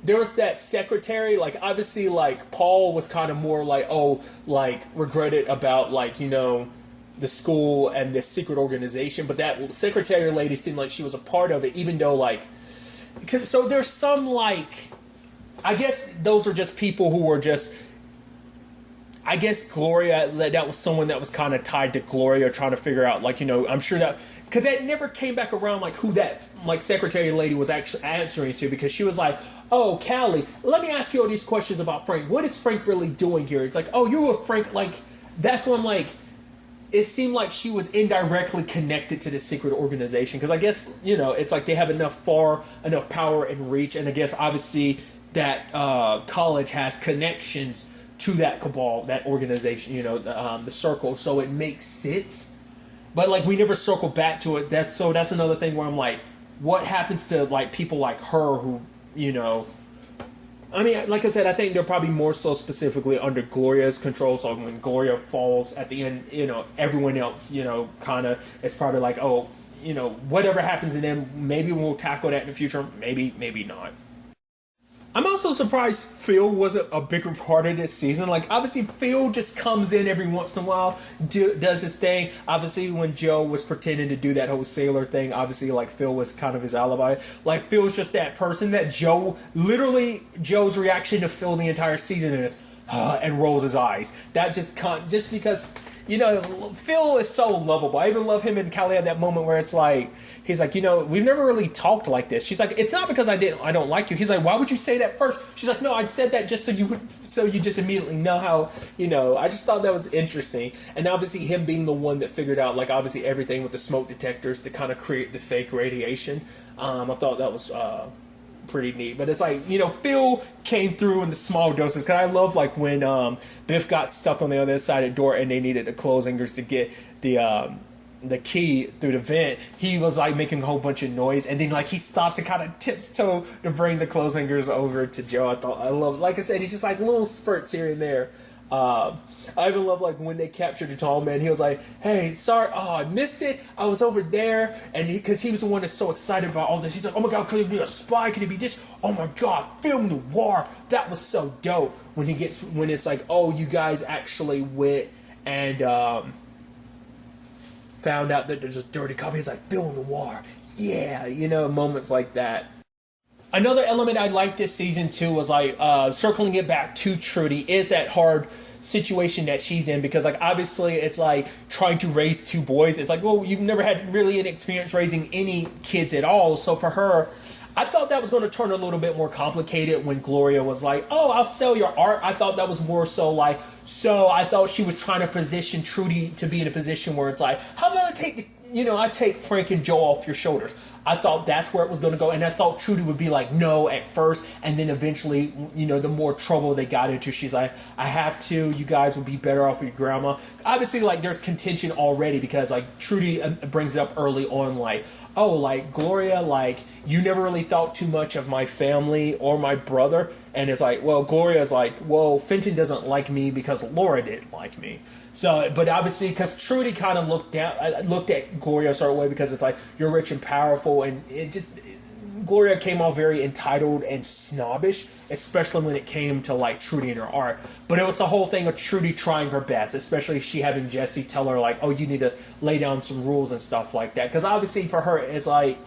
Speaker 1: there was that secretary, obviously, Paul was kind of more regretted about, the school and this secret organization, but that secretary lady seemed like she was a part of it, even though so there's some I guess those are just people who were just, I guess Gloria, that was someone that was kind of tied to Gloria, trying to figure out I'm sure that, because that never came back around who that secretary lady was actually answering to, because she was like, oh, Callie, let me ask you all these questions about Frank. What is Frank really doing here? It's like, oh, you're with Frank, that's when it seemed like she was indirectly connected to this secret organization, because I guess, it's like they have enough power and reach, and I guess obviously that college has connections to that cabal, that organization, the circle, so it makes sense. But we never circle back to it. That's another thing where I'm like, what happens to people like her who, I mean, like I said, I think they're probably more so specifically under Gloria's control. So when Gloria falls at the end, everyone else, kind of, it's probably like, oh, whatever happens to them, maybe we'll tackle that in the future. Maybe not. I'm also surprised Phil wasn't a bigger part of this season. Obviously, Phil just comes in every once in a while, does his thing. Obviously, when Joe was pretending to do that whole sailor thing, obviously, Phil was kind of his alibi. Phil was just that person that Joe's reaction to Phil the entire season is, and rolls his eyes. That just because, Phil is so lovable. I even love him and Callie at that moment where it's he's like, we've never really talked like this. She's like, it's not because I don't like you. He's like, why would you say that first? She's like, no, I said that just so you just immediately know how, I just thought that was interesting. And obviously him being the one that figured out, obviously everything with the smoke detectors to kind of create the fake radiation. I thought that was pretty neat. But it's Phil came through in the small doses, because I love when Biff got stuck on the other side of the door and they needed the clothes hangers to get the key through the vent. He was making a whole bunch of noise, and then he stops and kind of tiptoe to bring the clothes hangers over to Joe. I love, like I said, he's just little spurts here and there. I even love like when they captured the tall man. He was like, "Hey, sorry, oh I missed it. I was over there," and because he was the one that's so excited about all this, he's like, "Oh my god, could he be a spy? Could he be this? Oh my god, film noir. That was so dope." When it's like, "Oh, you guys actually went and found out that there's a dirty copy." He's like, "Film noir, yeah," moments like that. Another element I liked this season too was like circling it back to Trudy is that hard situation that she's in, because like obviously it's like trying to raise two boys. It's like, well, you've never had really an experience raising any kids at all. So for her, I thought that was going to turn a little bit more complicated when Gloria was like, "Oh, I'll sell your art." I thought that was more so like, so I thought she was trying to position Trudy to be in a position where it's like, how about I take Frank and Joe off your shoulders. I thought that's where it was going to go, and I thought Trudy would be like, no, at first, and then eventually, the more trouble they got into, she's like, I have to, you guys would be better off with your grandma. Obviously, like, there's contention already, because, like, Trudy brings it up early on, like, oh, like, Gloria, like, you never really thought too much of my family or my brother, and it's like, well, Gloria's like, well, Fenton doesn't like me because Laura didn't like me. So, but obviously, because Trudy kind of looked at Gloria a certain way, because it's like, you're rich and powerful, and Gloria came off very entitled and snobbish, especially when it came to like Trudy and her art. But it was the whole thing of Trudy trying her best, especially she having Jesse tell her like, oh, you need to lay down some rules and stuff like that. Because obviously for her, it's like,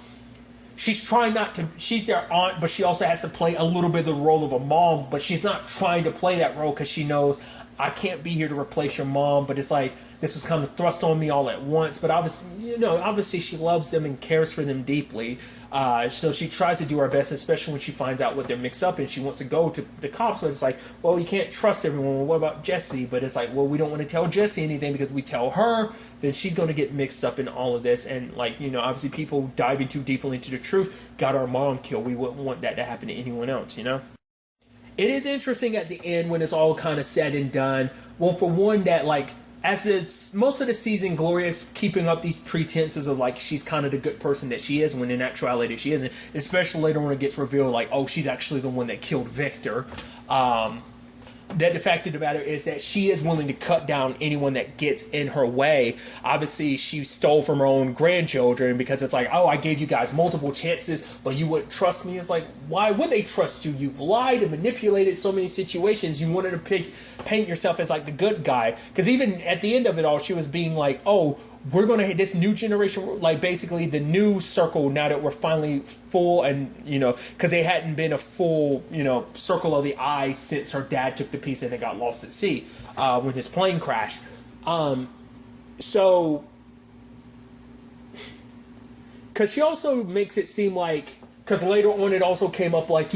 Speaker 1: she's trying not to, she's their aunt, but she also has to play a little bit of the role of a mom, but she's not trying to play that role because she knows, I can't be here to replace your mom, but it's like, this was kind of thrust on me all at once. But obviously she loves them and cares for them deeply. So she tries to do her best, especially when she finds out what they're mixed up in. She wants to go to the cops, but it's like, well, you can't trust everyone. Well, what about Jessie? But it's like, well, we don't want to tell Jessie anything, because we tell her, then she's going to get mixed up in all of this. And like, obviously people diving too deeply into the truth got our mom killed. We wouldn't want that to happen to anyone else, It is interesting at the end when it's all kind of said and done. Well, for one, that like, as it's most of the season, Gloria's keeping up these pretenses of like she's kind of the good person that she is, when in actuality she isn't. Especially later when it gets revealed, like, oh, she's actually the one that killed Victor. That the fact of the matter is that she is willing to cut down anyone that gets in her way. Obviously, she stole from her own grandchildren, because it's like, oh, I gave you guys multiple chances, but you wouldn't trust me. It's like, why would they trust you? You've lied and manipulated so many situations. You wanted to paint yourself as like the good guy. Because even at the end of it all, she was being like, oh, we're going to hit this new generation, like basically the new circle, now that we're finally full, and, because they hadn't been a full, circle of the eye since her dad took the piece and it got lost at sea when his plane crashed. So, because she also makes it seem like, because later on it also came up like,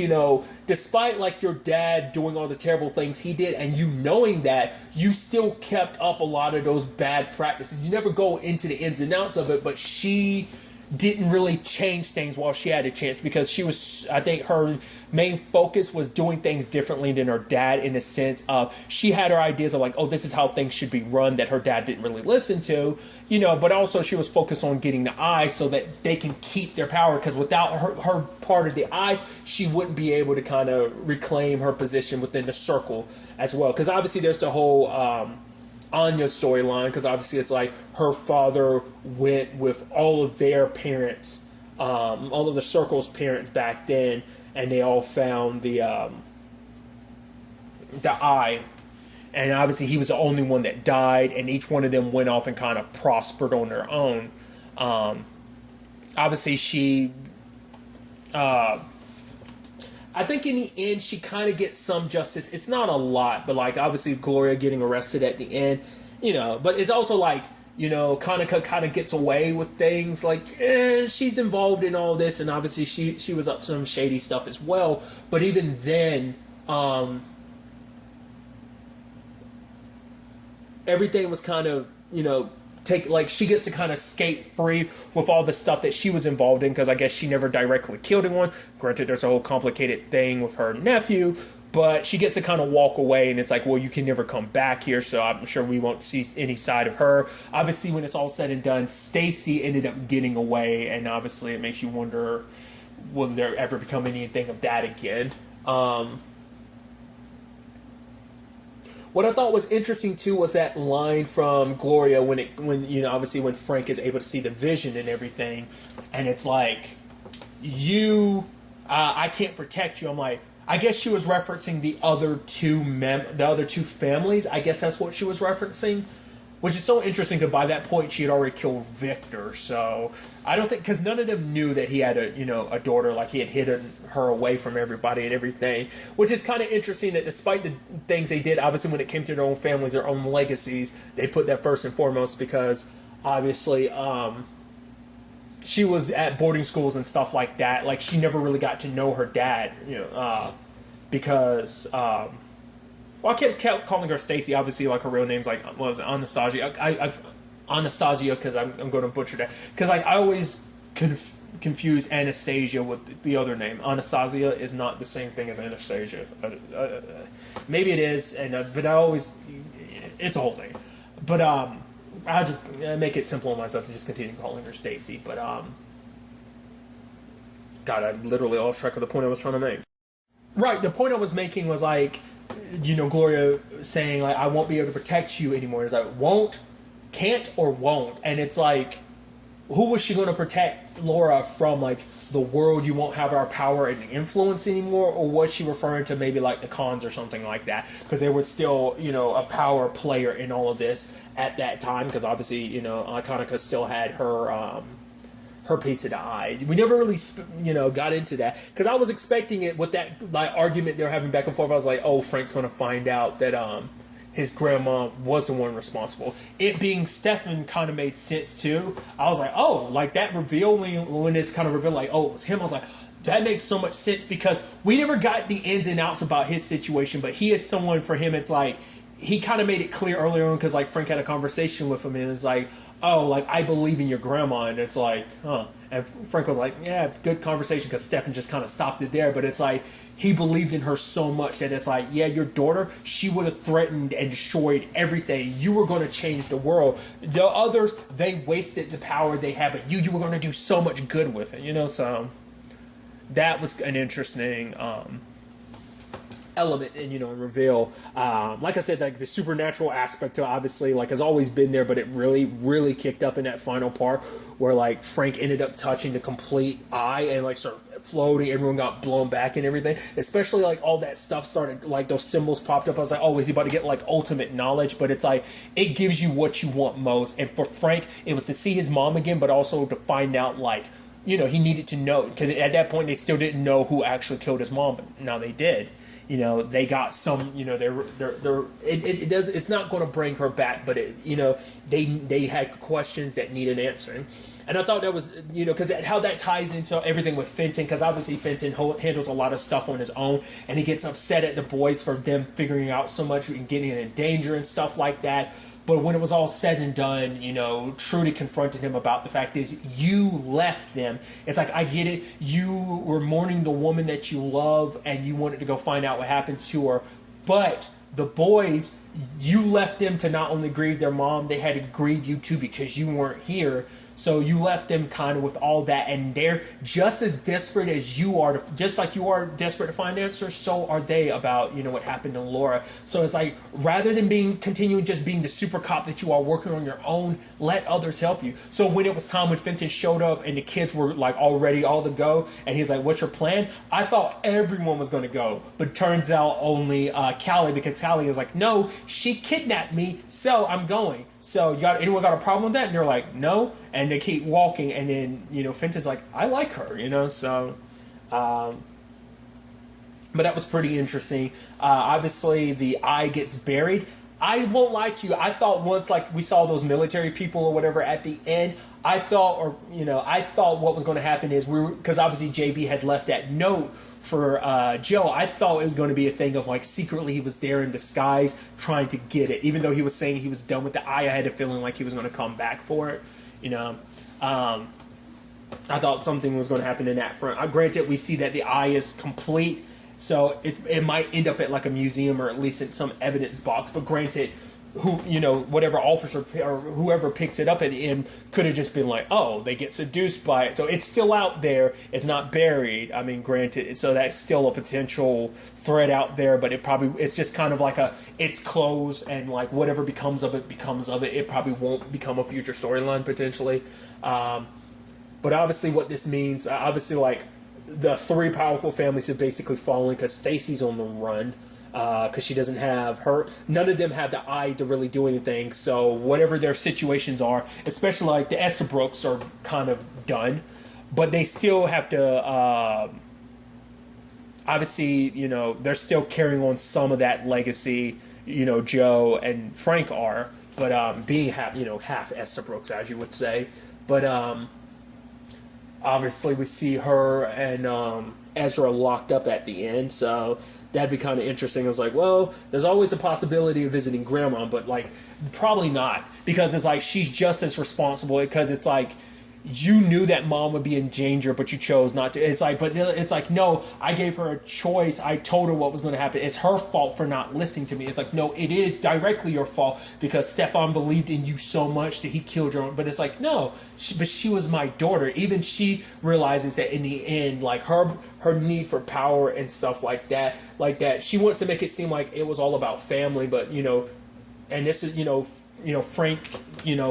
Speaker 1: despite like your dad doing all the terrible things he did, and you knowing that, you still kept up a lot of those bad practices. You never go into the ins and outs of it, but she didn't really change things while she had a chance, because she was, I think her main focus was doing things differently than her dad, in the sense of she had her ideas of like, oh, this is how things should be run, that her dad didn't really listen to, but also she was focused on getting the eye so that they can keep their power, because without her part of the eye, she wouldn't be able to kind of reclaim her position within the circle as well. Because obviously there's the whole Anya storyline, because obviously it's like her father went with all of their parents, all of the circle's parents back then, and they all found the eye, and obviously he was the only one that died, and each one of them went off and kind of prospered on their own. Obviously she I think in the end, she kind of gets some justice. It's not a lot, but like obviously Gloria getting arrested at the end, but it's also like, Kanika kind of gets away with things like, she's involved in all this, and obviously she was up to some shady stuff as well. But even then, everything was kind of, she gets to kind of skate free with all the stuff that she was involved in, because I guess she never directly killed anyone. Granted, there's a whole complicated thing with her nephew, but she gets to kind of walk away, and it's like, well, you can never come back here, so I'm sure we won't see any side of her. Obviously, when it's all said and done, Stacy ended up getting away, and obviously it makes you wonder, will there ever become anything of that again? What I thought was interesting too was that line from Gloria when obviously when Frank is able to see the vision and everything, and it's like, I can't protect you. I'm like, I guess she was referencing the other two families. I guess that's what she was referencing, which is so interesting because by that point she had already killed Victor. So I don't think, because none of them knew that he had a daughter, like he had hidden her away from everybody and everything, which is kind of interesting that despite the things they did, obviously when it came to their own families, their own legacies, they put that first and foremost because obviously she was at boarding schools and stuff like that. Like she never really got to know her dad, because well, I kept calling her Stacy. Obviously, like her real name's like, what was it, Anastasia? I've Anastasia because I'm going to butcher that because I always confused Anastasia with the other name. Anastasia is not the same thing as Anastasia. Maybe it is, but I always, it's a whole thing. But I'll just make it simple on myself and just continue calling her Stacy. But God, I literally lost track of the point I was trying to make. Right, the point I was making was like, Gloria saying like, I won't be able to protect you anymore. It's like, won't, can't, or won't. And it's like, who was she going to protect Laura from? Like, the world, you won't have our power and influence anymore? Or was she referring to maybe like the Khans or something like that? Because they were still, a power player in all of this at that time. Because obviously, Iconica still had her piece of the eye. We never really, got into that. Because I was expecting it with that like argument they were having back and forth. I was like, oh, Frank's going to find out that his grandma was the one responsible. It being Stefan kind of made sense too. I was like, oh, like that reveal when it's kind of revealed like, oh, it's him. I was like, that makes so much sense because we never got the ins and outs about his situation, but he is someone, for him, it's like, he kind of made it clear earlier on because like Frank had a conversation with him and it's like, oh, like I believe in your grandma, and it's like, huh. And Frank was like, yeah, good conversation because Stefan just kind of stopped it there, but it's like, he believed in her so much that it's like, yeah, your daughter, she would have threatened and destroyed everything. You were going to change the world. The others, they wasted the power they had, but you were going to do so much good with it, so that was an interesting element and reveal. Like I said, like the supernatural aspect to obviously like has always been there, but it really kicked up in that final part where like Frank ended up touching the complete eye and like sort of floating, everyone got blown back and everything, especially like all that stuff started, like those symbols popped up. I was like, oh, is he about to get like ultimate knowledge? But it's like, it gives you what you want most. And for Frank, it was to see his mom again, but also to find out like, he needed to know, because at that point they still didn't know who actually killed his mom, but now they did. They got some, it's not going to bring her back, but they had questions that needed answering. And I thought that was, because how that ties into everything with Fenton, because obviously Fenton handles a lot of stuff on his own, and he gets upset at the boys for them figuring out so much and getting in danger and stuff like that. But when it was all said and done, Trudy confronted him about the fact is you left them. It's like, I get it. You were mourning the woman that you love and you wanted to go find out what happened to her. But the boys, you left them to not only grieve their mom, they had to grieve you too because you weren't here. So you left them kind of with all that, and they're just as desperate as you are, just like you are desperate to find answers, so are they about, what happened to Laura. So it's like, rather than continuing just being the super cop that you are working on your own, let others help you. So when it was time when Fenton showed up and the kids were like already all to go, and he's like, what's your plan? I thought everyone was going to go, but turns out only Callie, because Callie is like, no, she kidnapped me, so I'm going. So anyone got a problem with that? And they're like, no. And they keep walking, and then, Fenton's like, I like her, so, but that was pretty interesting. Obviously the eye gets buried. I won't lie to you. I thought once, like, we saw those military people or whatever at the end, I thought what was going to happen is because obviously JB had left that note for Joe. I thought it was going to be a thing of like secretly he was there in disguise trying to get it, even though he was saying he was done with the eye. I had a feeling like he was going to come back for it. I thought something was going to happen in that front. Granted, we see that the eye is complete, so it might end up at like a museum or at least in some evidence box. But granted, whatever officer or whoever picks it up at the end could have just been like, oh, they get seduced by it. So it's still out there. It's not buried. I mean, granted, so that's still a potential thread out there, but it's just kind of like it's closed, and like whatever becomes of it becomes of it. It probably won't become a future storyline potentially. But obviously what this means, obviously like the three powerful families have basically fallen because Stacy's on the run. Because she doesn't have none of them have the eye to really do anything. So whatever their situations are, especially like the Estabrooks are kind of done, but they still have to. Obviously, they're still carrying on some of that legacy. Joe and Frank are, but being half Estabrooks, as you would say. But obviously, we see her and Ezra locked up at the end, so. That'd be kind of interesting. I was like, well, there's always a possibility of visiting grandma, but like probably not, because it's like she's just as responsible, because it's like you knew that mom would be in danger, but you chose not to. It's like, no, I gave her a choice. I told her what was going to happen. It's her fault for not listening to me. It's like, no, it is directly your fault because Stefan believed in you so much that he killed your own. But it's like, no, but she was my daughter. Even she realizes that in the end, like her need for power and stuff like that, she wants to make it seem like it was all about family, but and this is, Frank,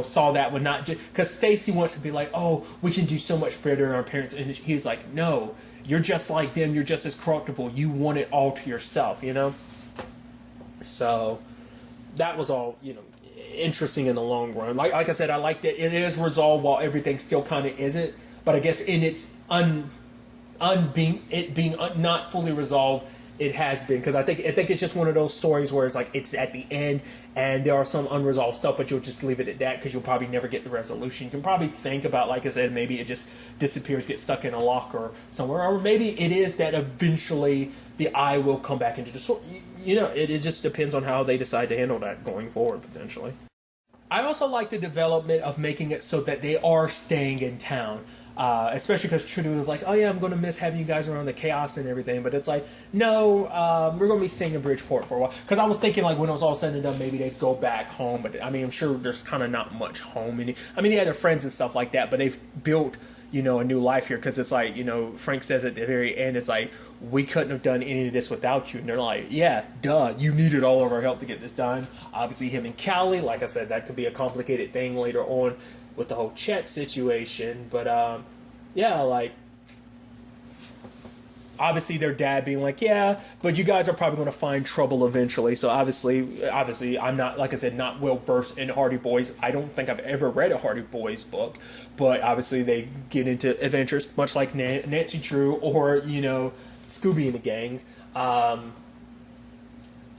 Speaker 1: saw that would not just because Stacy wants to be like, oh, we can do so much better than our parents, and he's like, no, you're just like them, you're just as corruptible, you want it all to yourself, So that was all, interesting in the long run. Like I said, I like that it is resolved while everything still kind of isn't, but I guess in its being not fully resolved, it has been, because I think it's just one of those stories where it's like it's at the end and there are some unresolved stuff, but you'll just leave it at that because you'll probably never get the resolution. You can probably think about, like I said, maybe it just disappears, gets stuck in a locker somewhere, or maybe it is that eventually the eye will come back into the story. It just depends on how they decide to handle that going forward potentially. I also like the development of making it so that they are staying in town. Especially because Trudy was like, oh yeah, I'm going to miss having you guys around, the chaos and everything. But it's like, no, we're going to be staying in Bridgeport for a while. Because I was thinking, like, when it was all said and done, maybe they'd go back home. But, I mean, I'm sure there's kind of not much home. They have their friends and stuff like that. But they've built, a new life here. Because it's like, Frank says at the very end, it's like, we couldn't have done any of this without you. And they're like, yeah, duh, you needed all of our help to get this done. Obviously, him and Callie, like I said, that could be a complicated thing later on with the whole Chet situation, but yeah, like obviously their dad being like, yeah, but you guys are probably going to find trouble eventually. So obviously I'm not, like I said, not well versed in Hardy Boys. I don't think I've ever read a Hardy Boys book, but obviously they get into adventures much like Nancy Drew or Scooby and the gang.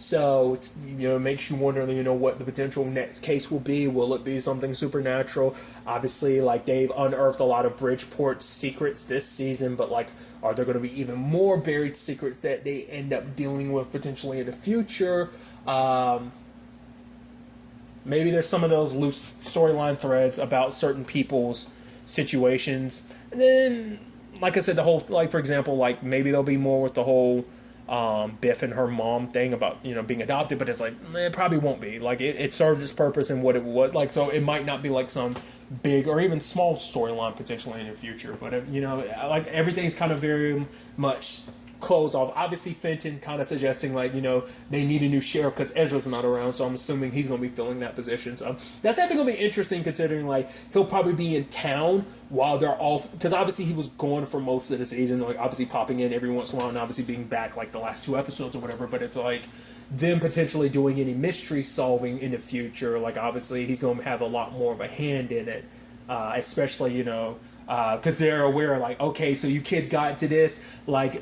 Speaker 1: So, it makes you wonder, what the potential next case will be. Will it be something supernatural? Obviously, like, they've unearthed a lot of Bridgeport's secrets this season, but, like, are there going to be even more buried secrets that they end up dealing with potentially in the future? Maybe there's some of those loose storyline threads about certain people's situations. And then, like I said, the whole, like, for example, like, maybe there'll be more with the whole Biff and her mom thing about being adopted, but it's like it probably won't be. Like it served its purpose and what it would like, so it might not be like some big or even small storyline potentially in the future. But like everything's kind of very much closed off. Obviously, Fenton kind of suggesting like they need a new sheriff because Ezra's not around, so I'm assuming he's going to be filling that position. So that's definitely going to be interesting considering like he'll probably be in town while they're off, because obviously he was gone for most of the season, like obviously popping in every once in a while and obviously being back like the last 2 episodes or whatever. But it's like them potentially doing any mystery solving in the future. Like obviously he's going to have a lot more of a hand in it, especially because they're aware, like, okay, so you kids got into this, like,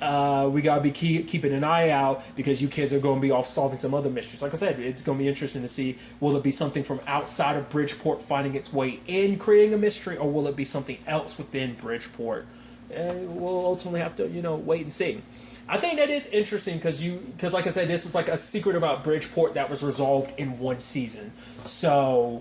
Speaker 1: we gotta be keeping an eye out because you kids are going to be off solving some other mysteries. Like I said, it's going to be interesting to see, will it be something from outside of Bridgeport finding its way in, creating a mystery, or will it be something else within Bridgeport? And we'll ultimately have to, wait and see. I think that is interesting because like I said, this is like a secret about Bridgeport that was resolved in one season. So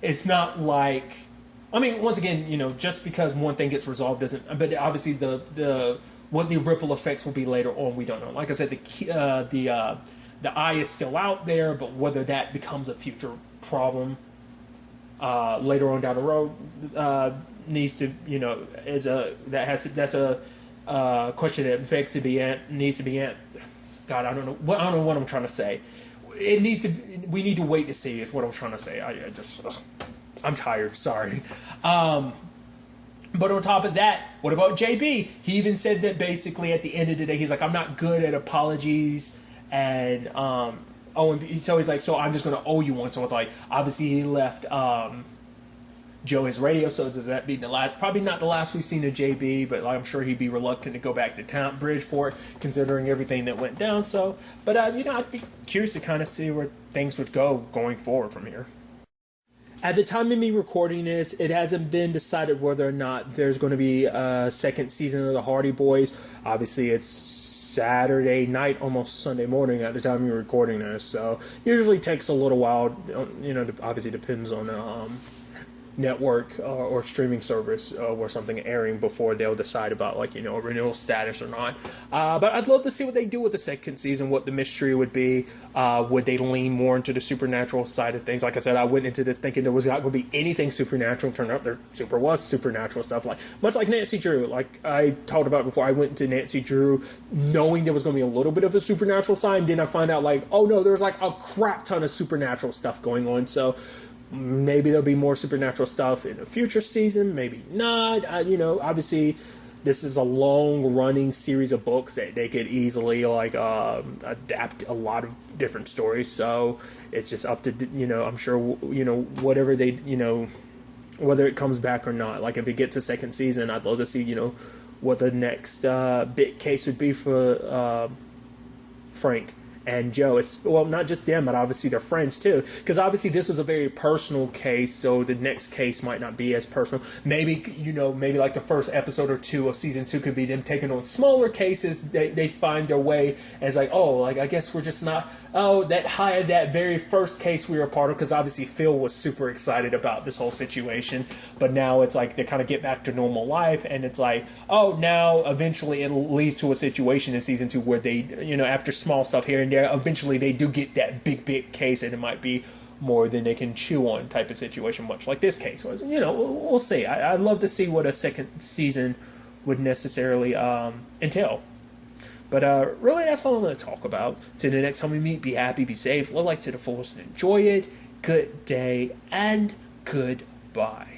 Speaker 1: it's not like, I mean, once again, just because one thing gets resolved doesn't, but obviously the What the ripple effects will be later on, we don't know. Like I said, the eye is still out there, but whether that becomes a future problem later on down the road needs to, that's a question that begs to be needs to be God, I don't know what I'm trying to say. We need to wait to see is what I'm trying to say. I'm tired. Sorry. But on top of that, what about JB? He even said that basically at the end of the day, he's like, I'm not good at apologies, and so he's like, so I'm just gonna owe you one. So it's like, obviously he left Joe his radio. So does that mean the last? Probably not the last we've seen of JB, but I'm sure he'd be reluctant to go back to town Bridgeport, considering everything that went down. So, but I'd be curious to kind of see where things would go going forward from here. At the time of me recording this, it hasn't been decided whether or not there's going to be a second season of the Hardy Boys. Obviously, it's Saturday night, almost Sunday morning at the time you're recording this, so usually takes a little while. Obviously depends on network or streaming service or something airing before they'll decide about a renewal status or not. But I'd love to see what they do with the second season, what the mystery would be. Would they lean more into the supernatural side of things? Like I said, I went into this thinking there was not going to be anything supernatural. Turned out there was supernatural stuff, much like Nancy Drew. Like I talked about before, I went into Nancy Drew knowing there was going to be a little bit of a supernatural side, and then I find out oh no, there's a crap ton of supernatural stuff going on. So maybe there'll be more supernatural stuff in a future season, maybe not. Obviously, this is a long-running series of books that they could easily adapt a lot of different stories. So it's just up to I'm sure whatever they whether it comes back or not. Like if it gets a second season, I'd love to see what the next big case would be for Frank and Joe. It's not just them, but obviously they're friends too, because obviously this was a very personal case, so the next case might not be as personal. Maybe like the first episode or two of season 2 could be them taking on smaller cases. They find their way, and it's I guess we're just not that very first case we were a part of, because obviously Phil was super excited about this whole situation, but now it's they kind of get back to normal life, and it's now eventually it leads to a situation in season 2 where they after small stuff here and there, eventually they do get that big case, and it might be more than they can chew on type of situation, much like this case was. We'll see. I'd love to see what a second season would necessarily entail. But really, that's all I'm going to talk about. Till the next time we meet, be happy, be safe, live life to the fullest, and enjoy it. Good day, and goodbye.